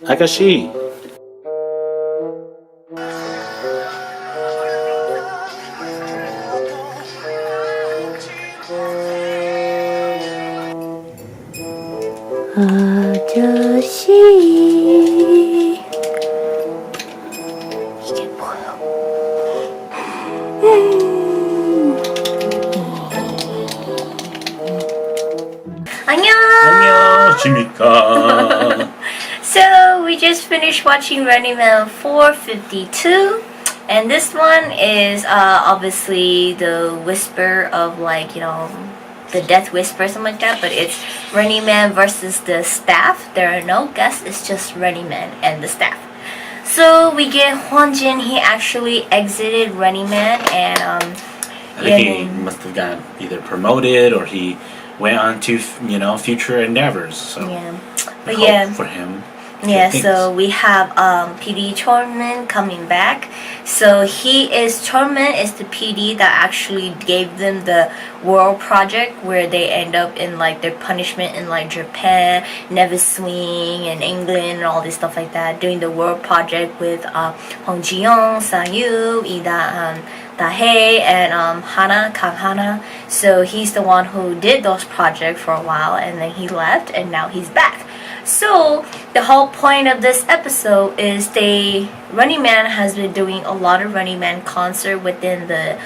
아가씨. 아저씨 이게 뭐야? 안녕. 안녕하십니까. So we just finished watching Running Man 452, and this one is obviously the whisper of the death whisper or something like that, but it's Running Man versus the staff. There are no guests, it's just Running Man and the staff. So we get Hwanjin. He actually exited Running Man, and I think he must have gotten either promoted or he went on to future endeavors. So yeah, but hope yeah, for him. yeah. So we have PD Chorman coming back. So Chorman is the PD that actually gave them the World Project, where they end up in their punishment in Japan, Never Swing, and England, and all this stuff like that, doing the World Project with Hong Ji-young, Sang-yu, Ida Dahae, and Kang Hana. So he's the one who did those projects for a while, and then he left, and now he's back. So the whole point of this episode is Running Man has been doing a lot of Running Man concert within the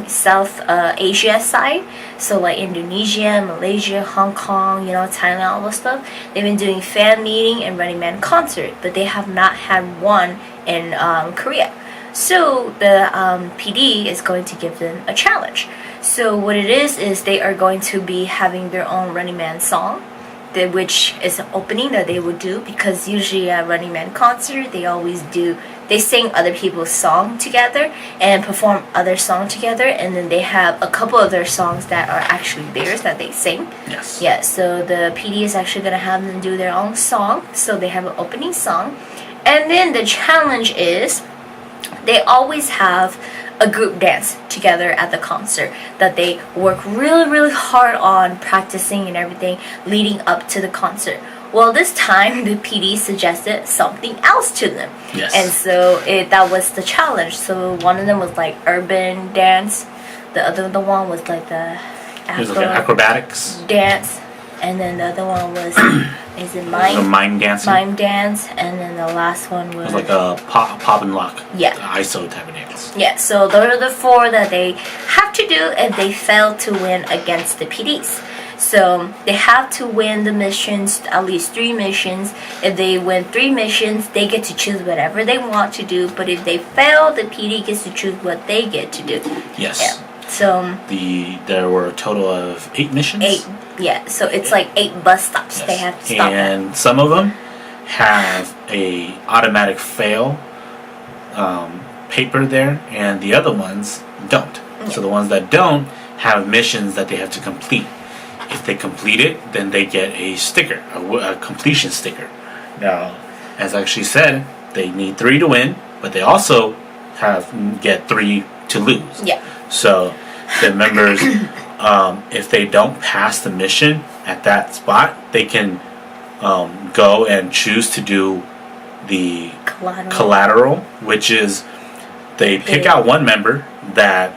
South Asia side. So Indonesia, Malaysia, Hong Kong, Thailand, all those stuff. They've been doing fan meeting and Running Man concert, but they have not had one in Korea. So the PD is going to give them a challenge. So what it is they are going to be having their own Running Man song, which is an opening that they would do, because usually at Running Man concert they sing other people's song together and perform other songs together, and then they have a couple of their songs that are actually theirs that they sing. Yes. Yeah, so the PD is actually going to have them do their own song, so they have an opening song. And then the challenge is they always have a group dance together at the concert that they work really, really hard on practicing and everything leading up to the concert. Well, this time the PD suggested something else to them. Yes. And so that was the challenge. So one of them was urban dance. The other one was the acrobatics dance. And then the other one was is it mime dancing? Mime dance, and then the last one was like a pop and lock. Yeah. The ISO type of dance. Yeah, so those are the four that they have to do if they fail to win against the PDs. So they have to win the missions, at least 3 missions. If they win 3 missions, they get to choose whatever they want to do. But if they fail, the PD gets to choose what they get to do. Yes. Yeah. So there were a total of 8 missions. 8. Yeah. So it's 8 bus stops they have to stop and at. Some of them have a automatic fail paper there, and the other ones don't. Yeah. So the ones that don't have missions that they have to complete. If they complete it, then they get a sticker, a completion sticker. Now, as I actually said, they need 3 to win, but they also get 3 to lose. Yeah. So the members, if they don't pass the mission at that spot, they can go and choose to do the collateral, which is they pick out one member that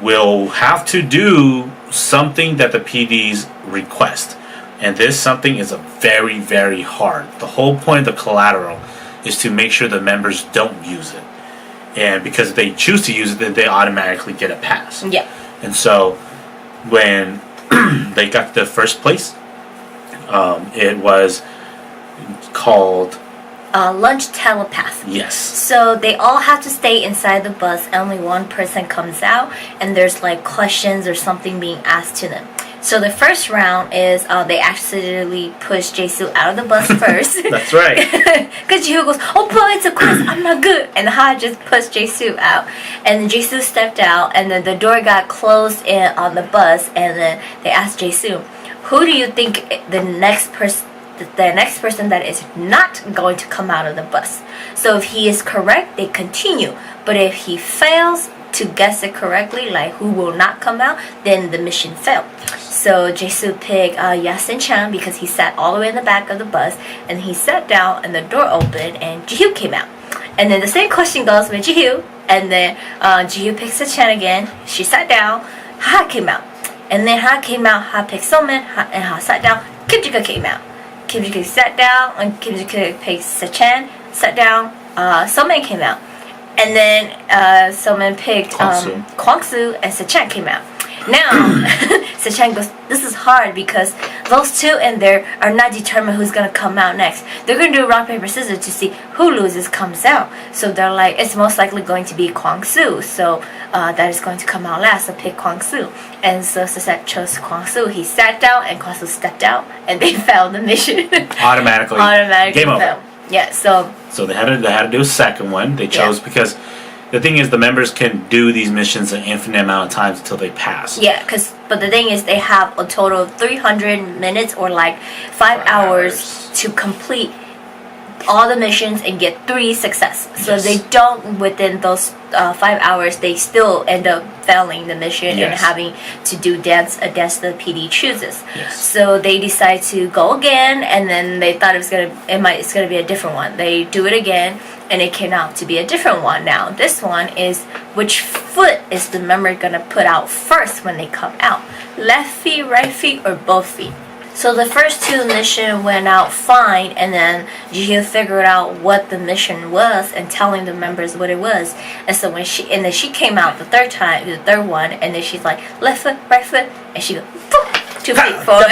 will have to do something that the PDs request. And this something is very, very hard. The whole point of the collateral is to make sure the members don't use it. And because if they choose to use it, then they automatically get a pass. Yeah. And so when they got the first place, it was called lunch telepath. Yes. So they all have to stay inside the bus. Only one person comes out, and there's questions or something being asked to them. So the first round is they accidentally push Jae-soo out of the bus first. That's right. Because Ji-hyo goes, "Oh, boy, it's a quiz. I'm not good." And Ha just pushed Jae-soo out. And then Jae-soo stepped out, and then the door got closed in on the bus. And then they asked Jae-soo, "Who do you think the next person that is not going to come out of the bus?" So if he is correct, they continue. But if he fails, to guess it correctly, like who will not come out, then the mission failed. So Jisoo picked Yasin Chan because he sat all the way in the back of the bus, and he sat down and the door opened and Jihyo came out. And then the same question goes with Jihyo, and then Jihyo picks Chan again. She sat down. Ha came out, and then Ha came out. Ha picked Somin, and Ha sat down. Kim Ji-ka came out. Kim Ji-ka sat down, and Kim Ji-ka picked Chan, sat down. Somin came out, and then Somin picked Kwang-soo, and Chan came out. Now, Sechan goes, this is hard because those two in there are not determined who's going to come out next. They're going to do rock, paper, scissors to see who loses comes out. So they're like, it's most likely going to be Kwang-soo. So that is going to come out last. So pick Kwang-soo. And so Sechan chose Kwang-soo. He sat down and Kwang-soo stepped out and they failed the mission. Automatically. Game over. Failed. Yeah, so they had to do a second one. They chose because the thing is, the members can do these missions an infinite amount of times until they pass. Yeah, but the thing is, they have a total of 300 minutes or like 5 hours to complete all the missions and get 3 success. So if they don't within those 5 hours, they still end up failing the mission and having to do a dance the PD chooses. So they decide to go again, and then they thought it's gonna be a different one. They do it again, and it came out to be a different one. Now this one is which foot is the member gonna put out first when they come out? Left feet, right feet, or both feet? So the first 2 missions went out fine, and then Jihyo figured out what the mission was and telling the members what it was. And so when she came out the third one, and then she's like left foot, right foot, and she goes 2 feet forward,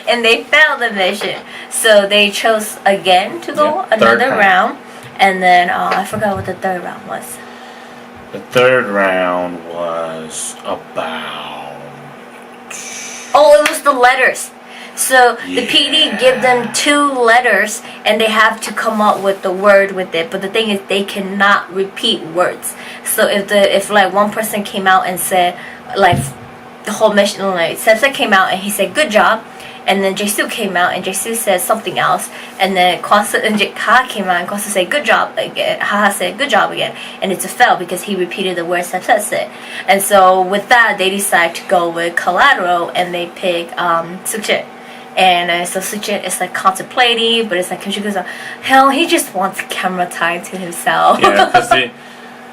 and they failed the mission. So they chose again to go another round, and then I forgot what the third round was. The third round was about. Oh, it was the letters. So the PD give them 2 letters, and they have to come up with the word with it. But the thing is, they cannot repeat words. So if like one person came out and said like the whole mission, like Sepsa came out and he said good job, and then Jisoo came out and Jisoo said something else, and then Kwang-soo and Ha came out and Kwang-soo said good job again. Ha said good job again, and it's a fail because he repeated the word Sepsa said. And so with that, they decide to go with collateral, and they pick Sukje. And so Sukje is like contemplating, but it's like Kim Ji goes, hell, he just wants camera time to himself. Yeah, because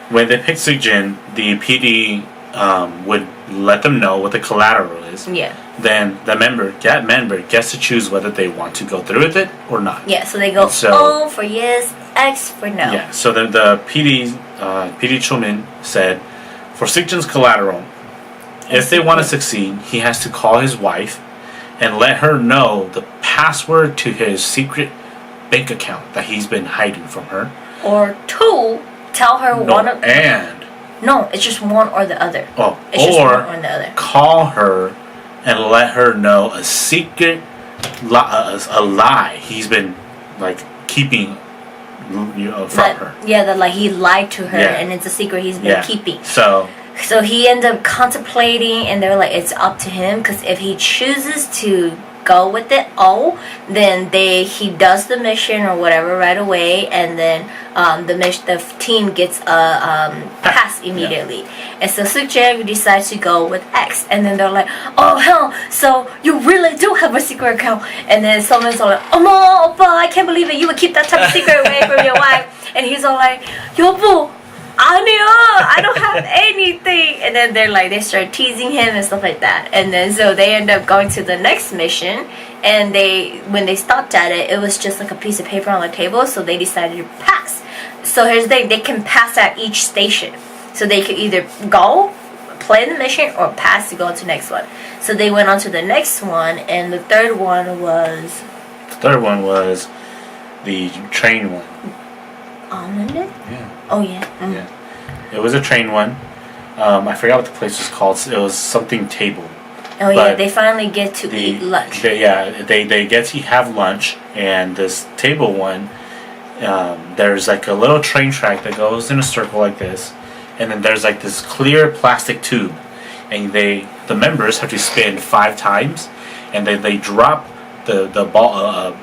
when they pick Sukjin, the PD would let them know what the collateral is. Yeah. Then that member gets to choose whether they want to go through with it or not. Yeah, so they go O for yes, X for no. Yeah, so then the PD Chomin said, for Sukjin's collateral, if they want to succeed, he has to call his wife and let her know the password to his secret bank account that he's been hiding from her. Or 2, tell her one of... No, it's just one or the other. Oh, it's just one or the other. Call her and let her know a secret, a lie he's been like keeping, from her. Yeah, that like he lied to her, and it's a secret he's been keeping. So he ended up contemplating, and they're like, it's up to him, because if he chooses to go with it then he does the mission or whatever right away, and then the team gets a pass immediately. And so Sukje decides to go with X, and then they're like, oh hell, so you really do have a secret account. And then someone's all like, oh Oppa, I can't believe it, you would keep that type of secret away from your wife. And he's all like, Yobo, I don't have anything. And then they start teasing him and stuff like that. And then so they end up going to the next mission, and when they stopped at it, it was just like a piece of paper on the table, so they decided to pass. So here's the thing, they can pass at each station. So they could either go, play the mission, or pass to go to the next one. So they went on to the next one, and the third one was... The third one was the train one. London? Yeah. Oh yeah. Yeah. It was a train one. I forgot what the place was called. It was something table. Oh yeah, they finally get to eat lunch. They get to have lunch, and this table one, there's like a little train track that goes in a circle like this, and then there's like this clear plastic tube, and the members have to spin 5 times, and they drop the ball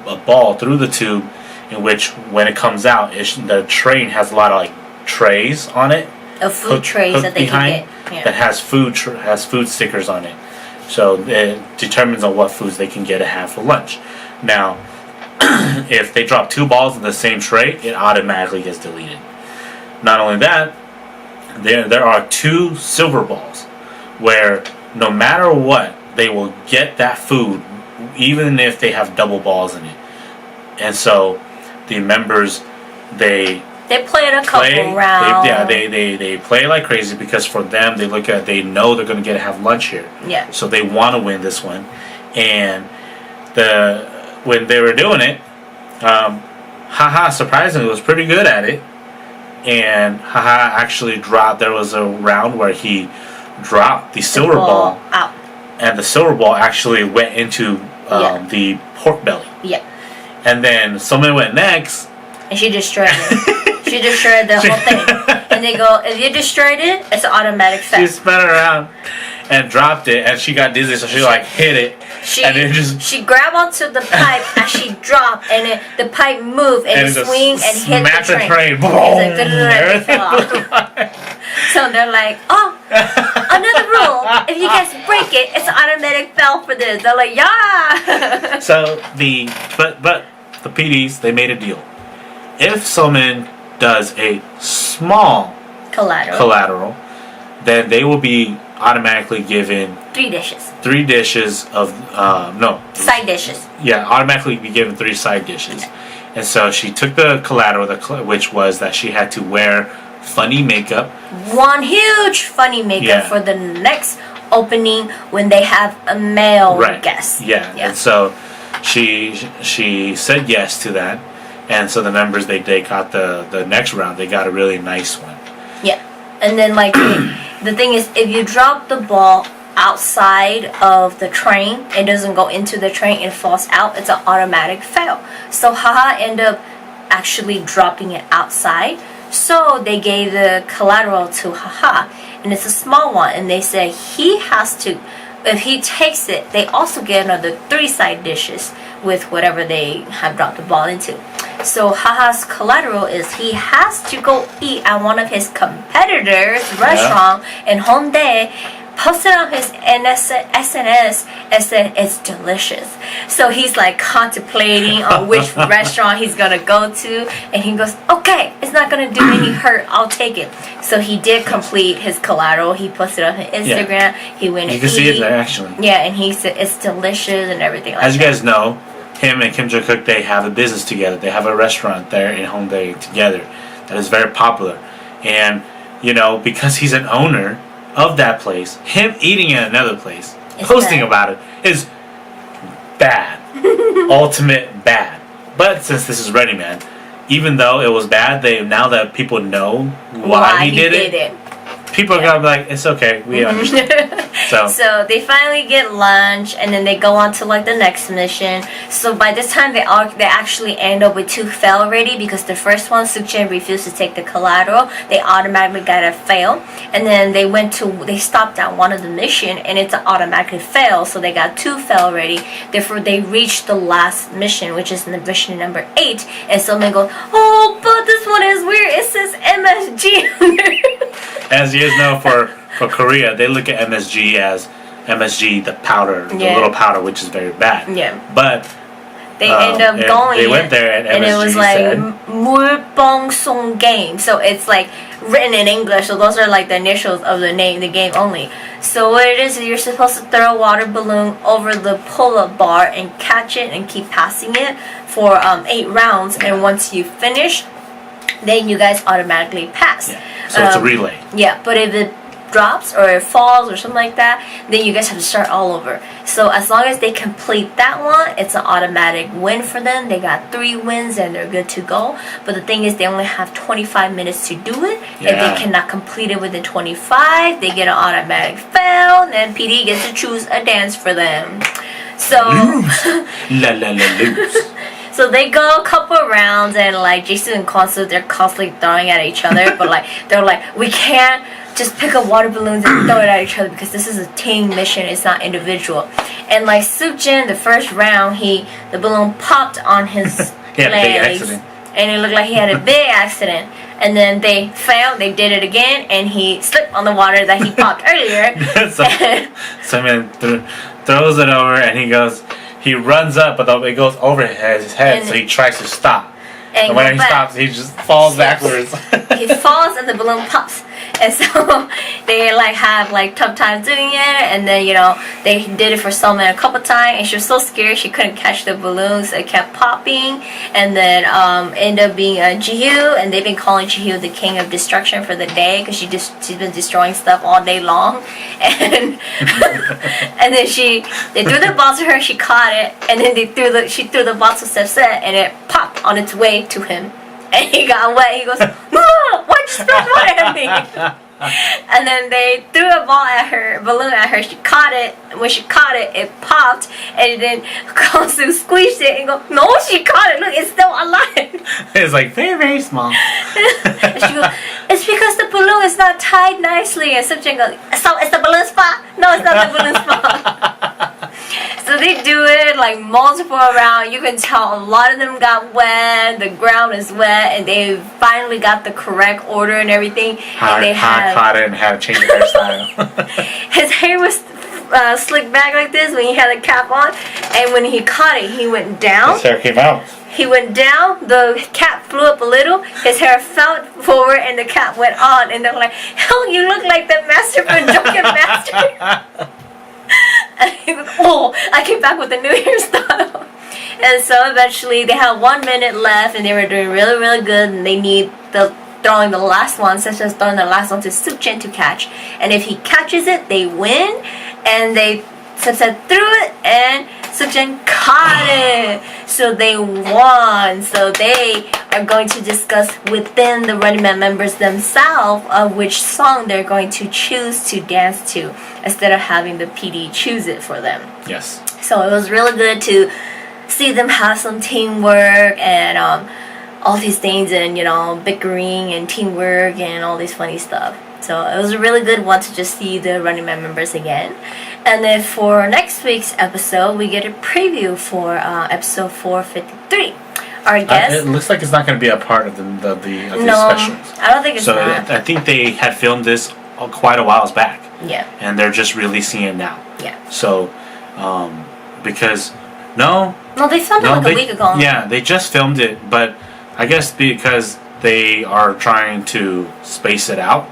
a ball through the tube, in which when it comes out, the train has a lot of like trays on it, of food trays that they behind can get. that has food stickers on it. So it determines on what foods they can get to have for lunch. Now, if they drop 2 balls in the same tray, it automatically gets deleted. Not only that, there are 2 silver balls where no matter what, they will get that food even if they have double balls in it. And so the members, they play it a couple rounds. They play like crazy because for them, they know they're going to have lunch here. Yeah. So they want to win this one. And when they were doing it, Haha surprisingly was pretty good at it. And Haha actually dropped. There was a round where he dropped the silver ball out, and the silver ball actually went into the pork belly. Yeah. And then someone went next, and she destroyed it. She destroyed the whole thing. And they go, if you destroyed it, it's an automatic fail. She spun around and dropped it, and she got dizzy, so she like hit it. She grabbed onto the pipe as she dropped, and the pipe moved and it swung and hit the train. Boom! It fell off. So they're like, oh, another rule. If you guys break it, it's an automatic fail for this. They're like, yeah. So but the PDs, they made a deal. If someone does a small collateral, then they will be automatically given 3 dishes. 3 dishes of side dishes. Yeah, automatically be given 3 side dishes. And so she took the collateral, which was that she had to wear funny makeup. One huge funny makeup for the next opening when they have a male guest. Yeah. And so she said yes to that. And so the members, they got the next round, they got a really nice one. Yeah. And then like the thing is, if you drop the ball outside of the train, it doesn't go into the train, it falls out, it's an automatic fail. So Haha ended up actually dropping it outside. So they gave the collateral to Haha, and it's a small one, and they said he has to, if he takes it, they also get another 3 side dishes with whatever they have dropped the ball into. So Haha's collateral is he has to go eat at one of his competitors' restaurant in Hongdae, post it on his SNS and said it's delicious. So he's like contemplating on which restaurant he's gonna go to, and he goes, okay, it's not gonna do any hurt, I'll take it. So he did complete his collateral. He posted on his Instagram. He went and you can see it there actually. Yeah, and he said it's delicious and everything like that. As you guys know, him and Kim Jong-kook, they have a business together. They have a restaurant there in Hongdae together that is very popular. And, you know, because he's an owner of that place, him eating at another place, posting about it, is bad. Ultimate bad. But since this is Ready Man, even though it was bad, now that people know why he did it, people are gonna be like, it's okay, we understand. So they finally get lunch, and then they go on to like the next mission. So by this time, they actually end up with 2 fail already, because the first one, Sukjin refused to take the collateral. They automatically got a fail, and then they stopped at one of the mission, and it's an automatic fail. So they got 2 fail already. Therefore, they reached the last mission, which is mission number 8. And someone goes, oh, but this one is weird. It says MSG. As you guys know, for Korea, they look at MSG as MSG, the powder, the little powder, which is very bad. Yeah. But they end up going. They went there, and MSG it was like Mulbong Song Game. So it's like written in English. So those are like the initials of the name, the game only. So what it is you're supposed to throw a water balloon over the pull-up bar and catch it and keep passing it for 8 rounds. And once you finish, then you guys automatically pass. Yeah. So it's a relay. Yeah, but if it drops or it falls or something like that, then you guys have to start all over. So as long as they complete that one, it's an automatic win for them. They got 3 wins and they're good to go. But the thing is, they only have 25 minutes to do it. If they cannot complete it within 25, they get an automatic fail, and then PD gets to choose a dance for them. So lose. Lose. So they go a couple rounds, and like Jason and Consu, they're constantly throwing at each other. But like they're like, we can't just pick up water balloons and throw it at each other, because this is a team mission, it's not individual. And like Sukjin, the first round, the balloon popped on his legs. and it looked like he had a big accident. And then they did it again, and he slipped on the water that he popped earlier. So Simon throws it over, and he runs up, but it goes over his head, so he tries to stop. And when he stops, he just falls backwards. He falls, and the balloon pops. And so they like have like tough time doing it, and then they did it for Selma a couple times, and she was so scared she couldn't catch the balloons. So it kept popping, and then ended up being Ji-hyo, and they've been calling Ji-hyo the king of destruction for the day because she's been destroying stuff all day long, and and then they threw the ball to her, she caught it, and then she threw the ball to Sepset, and it popped on its way to him. And he got wet. He goes, "Mom, why'd you throw water at me?" And then they threw a balloon at her. She caught it. When she caught it, it popped. And then Kongsu squeezed it and go, "No, she caught it. Look, it's still alive." It's like very, very small. And she goes, "It's because the balloon is not tied nicely." And Subjin goes, "So it's the balloon spot?" "No, it's not the balloon spot." So they do it like multiple around. You can tell a lot of them got wet. The ground is wet, and they finally got the correct order and everything. And they caught it and had to change the hairstyle. His hair was slicked back like this when he had the cap on, and when he caught it, he went down. His hair came out. He went down. The cap flew up a little. His hair fell forward, and the cap went on. And they're like, "Hell, you look like the master from Drunken Master." And he goes, "Oh, I came back with a new hairstyle." And so eventually they had 1 minute left, and they were doing really, really good. And they need throwing the last one, such as throwing the last one to Sukjin to catch. And if he catches it, they win. And they Subset threw it, and Sukjin caught it. So they won. So they are going to discuss within the Running Man members themselves of which song they're going to choose to dance to, instead of having the PD choose it for them. Yes. So it was really good to see them have some teamwork and all these things, and bickering and teamwork and all this funny stuff. So it was a really good one to just see the Running Man members again. And then for next week's episode, we get a preview for episode 453. Our guest. It looks like it's not going to be a part of these specials. I don't think it's so not. I think they had filmed this quite a while back. Yeah. And they're just releasing it now. Yeah. So, because no, they filmed it like a week ago. Yeah, they just filmed it, but I guess because they are trying to space it out.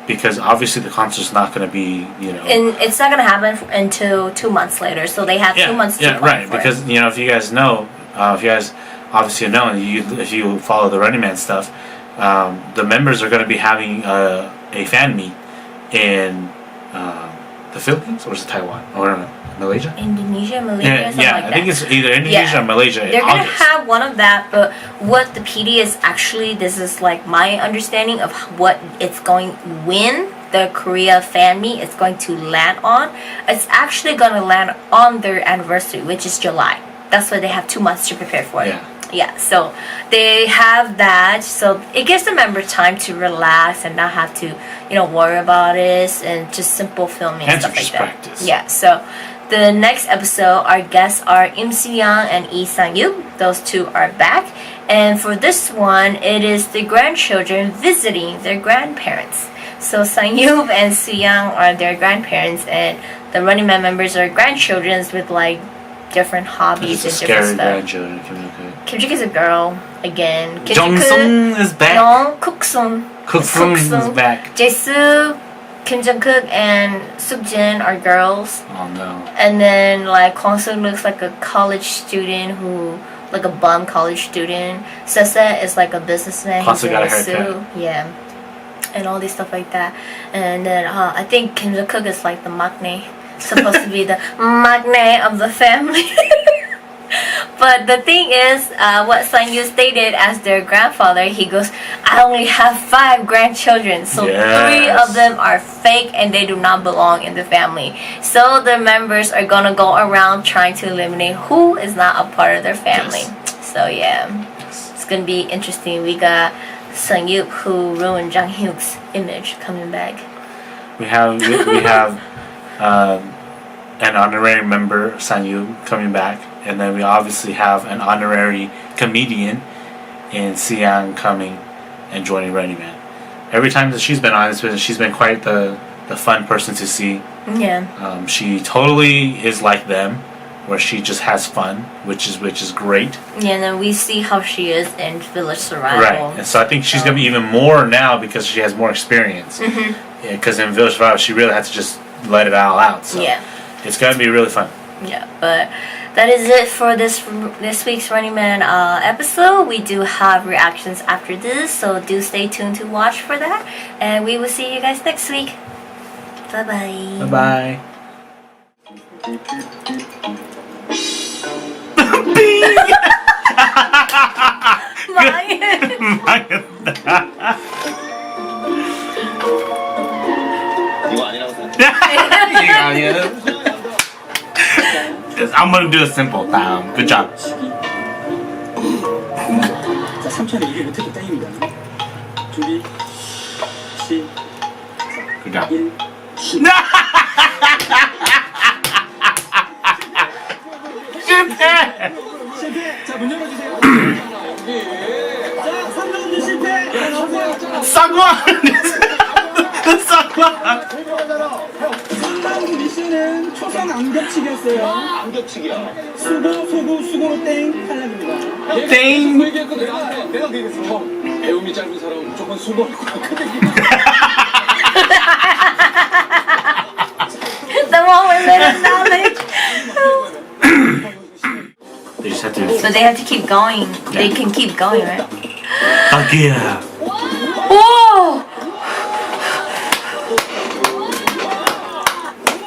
Because obviously the concert's not going to be, And it's not going to happen until 2 months later. So they have 2 months to plan right. for Because, if you guys know, if you guys obviously know, if you follow the Running Man stuff, the members are going to be having a fan meet in the Philippines, or is it Taiwan? Or Malaysia? Indonesia, Malaysia, something like that. I think it's either Indonesia or Malaysia in They're going to August. have one of that, but what the PD is actually, this is like my understanding of what it's going, when the Korea fan meet is going to land on. It's actually going to land on their anniversary, which is July. That's why they have 2 months to prepare for it. Yeah, so they have that, so it gives the member time to relax and not have to, worry about it, and just simple filming and stuff like that. Practice. Yeah, so the next episode, our guests are Im Si-young and Lee Sang-yup. Those two are back, and for this one, it is the grandchildren visiting their grandparents. So Sang-yup and Si-young are their grandparents, and the Running Man members are grandchildren with like different hobbies and different stuff. Grandchildren. Kim Ji-is a girl again. Jung-sung is back. No, Cook-sung. Cook-sung is back. Jae-soo, Kim Jung-kook, and Suk-jin are girls. Oh no. And then like Kwang-soo looks like a college student like a bum college student. Sese is like a businessman. Kwang-soo got a haircut. Yeah. And all this stuff like that. And then I think Kim Jung-kook is like the maknae. Supposed to be the maknae of the family. But the thing is, what Sang-yu stated as their grandfather, he goes, "I only have 5 grandchildren, so 3 of them are fake and they do not belong in the family." So the members are gonna go around trying to eliminate who is not a part of their family. So yeah, it's gonna be interesting. We got Sang-yu, who ruined Jang Hyuk's image, coming back. We have an honorary member, Sang-yu, coming back. And then we obviously have an honorary comedian, in Siang coming and joining Running Man. Every time that she's been on this business, she's been quite the fun person to see. Yeah. She totally is like them, where she just has fun, which is great. Yeah, and then we see how she is in Village Survival. Right, and so I think she's gonna be even more now because she has more experience. Because in Village Survival, she really had to just let it all out. So yeah. it's gonna be really fun. Yeah, but that is it for this week's Running Man episode. We do have reactions after this, so do stay tuned to watch for that. And we will see you guys next week. Bye bye. Bye bye. I'm gonna do a simple. Good job. 자, 3차는 이게 못해도 땡입니다. 준비, 시작. Good job. 1, 실패. 실패. 자, 문 열어주세요. 자, 3라운드 실패. 나오세요. 쌍화. 쌍화. 3라운드 미션은 초성 안 겹치기였어요. 안 겹치기야. 수고로 땡 탈락입니다. 땡. 내가 되겠어. 배움이 짧은 사람은 무조건 수고하고 The one with little knowledge. They just have to. So they have to keep going. They can keep going, right? Yeah. Whoa!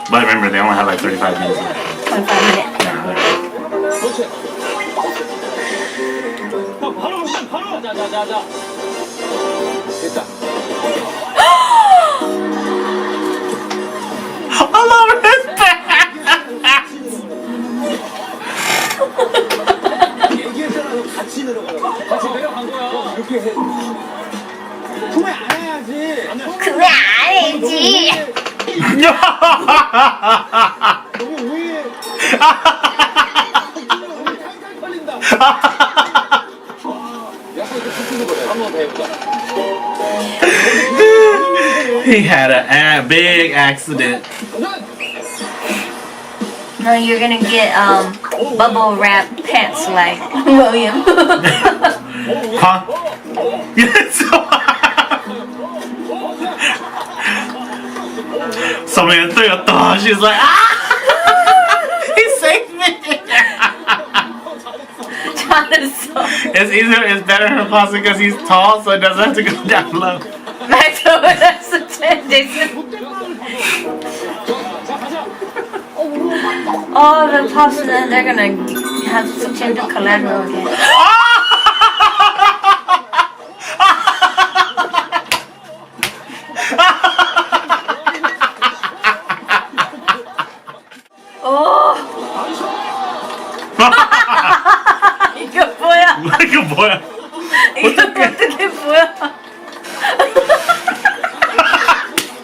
But remember, they only have like 35 minutes left. 25 minutes. 바로. 자. 됐다. I love his back. 얘기했잖아, 같이 내려가라고. 같이 내려간 거야. 이렇게 해. 그만 안 해야지. 그래 안 해지. 너무 우위에. 걸린다. 약간 이렇게 푸는 거래. 한번 더 해보자. He had a big accident. No, you're gonna get bubble wrap pants like William. Huh? Somebody threw a thought. She's like, ah! He saved me. It's easier. It's better for Pasta because he's tall, so it doesn't have to go down low. That's the Jason. Oh, the pops, then they're gonna have to change the collateral again. Oh! 이거 뭐야? 이거 뭐야? 이거 어떻게 뭐야?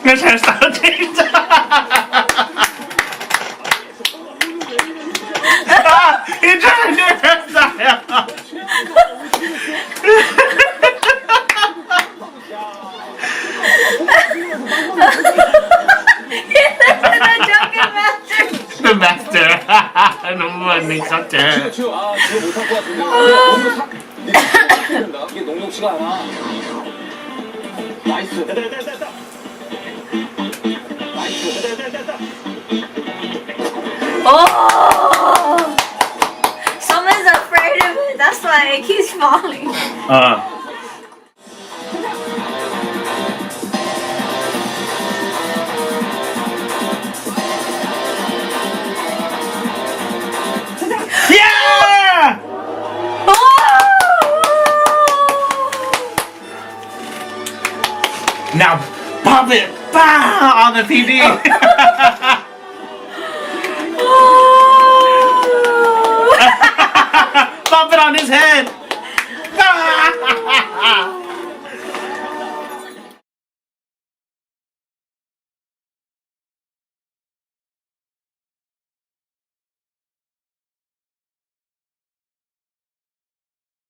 나 잘 싸워 진짜. 이 잘 싸요. The master. 너무 많네 갑자기. 치워. 아, 그거 못할 것 같은데. 이게 녹록지가 않아. 나이스. 됐다. Oh! Someone's afraid of it. That's why it keeps falling. Yeah! Now pop it, on the PD. Pop it on his head.